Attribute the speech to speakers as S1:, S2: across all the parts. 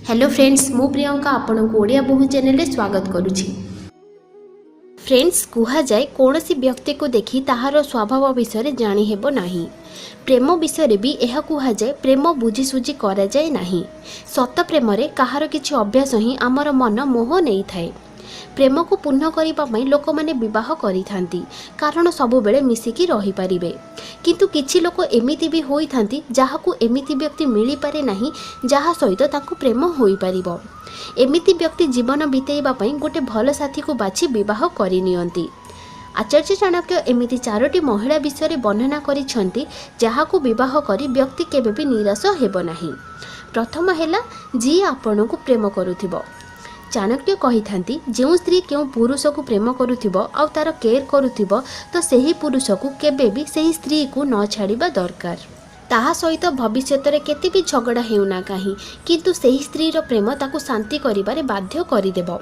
S1: Hello friends, मु प्रियंका आपन को ओडिया बहु चैनल रे स्वागत करुछि। फ्रेंड्स, कुहा जाए कौनसी व्यक्ति को देखि ताहार स्वभाव विषय जानी हेबो नाही। प्रेम विषय भी यह कुहा जाए प्रेम बुझी सुझी करा जाए नाही। सत प्रेम रे कहार किछि अभ्यास ही आमर मन मोह नहीं थाए। प्रेम को पूर्ण करने लोक मैंने विवाह करिथांती कारण सबु बेले मिसिकी रही पारिबे। किंतु किछि लोक एमिति भी होई थांती जाहाकू एमिति व्यक्ति मिली पारे नाही जहा सहित ताकू प्रेम होई पारिबो। एमिति व्यक्ति जीवन बितेइबा पई गोटे भल साथी को बाछि विवाह करि नियंती। आचार्य चाणक्य एमिति 4टी महिला विषय वर्णना करिछंती जाहाकू विवाह करी व्यक्ति केबे भी निराश हेबो नाही। प्रथम हेला जी आपन को प्रेम करुथिबो। चाणक्य कही थांती जो स्त्री क्यों पुरुष को प्रेम करुथिबो आउ तार केयर करुथिबो तो सही पुरुष को केबे भी सही स्त्री को न छाड़िबा दरकार। ताहा सहित भविष्य रे केते भी झगड़ा हेउना काहे किंतु सही स्त्री रो प्रेम ताकू शांति करिबारे बाध्य करिदेबो।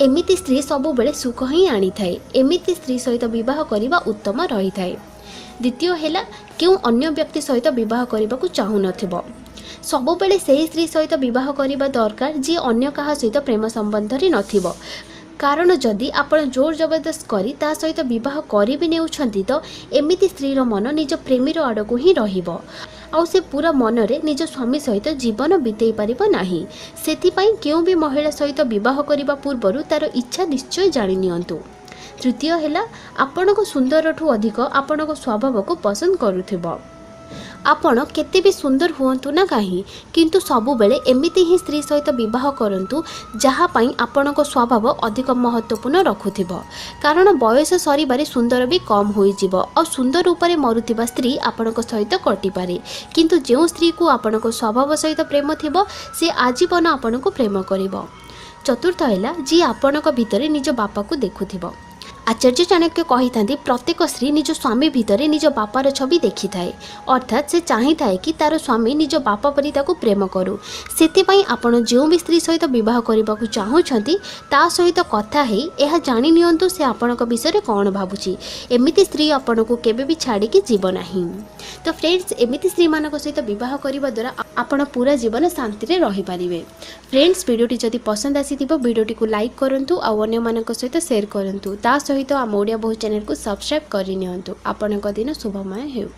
S1: एमिति स्त्री सबु बेले सुख ही आनी थाए। एमिति स्त्री सहित विवाह करिबा उत्तम रही थाए। द्वितीय हेला क्यों अन्य व्यक्ति सहित विवाह करिबा को चाहू नथिबो। सबु बेले सही स्त्री सहित विवाह करिबा दरकार जी अन्य कहा सहित प्रेम संबंध रे नथिबो। कारण जदि आपण जोर जबरदस्त करी ता सहित विवाह करी भी नेउछंती तो एमिति स्त्री रो मन निज प्रेमीर आड़कू ही रहिबो आउ से पूरा मन रे निज स्वामी सहित जीवन बितेई पारिबो नाही। सेथि पई केउ भी महिला सहित विवाह करिबा पूर्वरु तार इच्छा निश्चय जानि नियंतु। तृतीय हेला आपनको सुंदरठू अधिक आपनको स्वभाव को पसंद करूथिबो। आपण केते भी सुंदर हुअंतु ना कहीं किंतु सबु बेले एमिति ही स्त्री सहित विवाह करंतु जहा पई आपनको स्वभाव अधिक महत्वपूर्ण रखुथिबो। कारण बयस सरीबारे सुंदर भी कम होई जिवो और सुंदर ऊपर मरुथिबा स्त्री आपनको सहित कटि पारे किंतु जो स्त्री को आपनको स्वभाव सहित प्रेम थिबो से आजीवन आपनको प्रेम करिवो। चतुर्थ हैला जी आपनको भितरे निज बापा को देखुथिबो। आचार्य चाणक्य कही थांती प्रत्येक स्त्री निज स्वामी भितरे निज बापार छवि देखि थाए अर्थात से चाही थाए कि तार स्वामी निज बापा परि ताकू प्रेम करू। सेथिपई आपण जो भी स्त्री सहित विवाह करबा को चाहूछंती ता सहित कथा हेई एहा जानि नियंतु से आपणक विषय कोन भाबुची। एमिति स्त्री आपणको केबे भी छाड़ी कि जीव नाही। तो फ्रेंड्स, एमिति स्त्री मानक सहित विवाह करबा द्वारा आपण पूरा जीवन शांति रे रहि पारिबे। फ्रेंड्स, वीडियोटी जदि पसंद आसीथिबो वीडियोटी को लाइक करंतु आ अन्य मानक सहित शेयर करंतु। ता सहित आम ओडिया बहु चैनल को सब्सक्राइब करनियंतु। आपनक दिन शुभमय हेउ।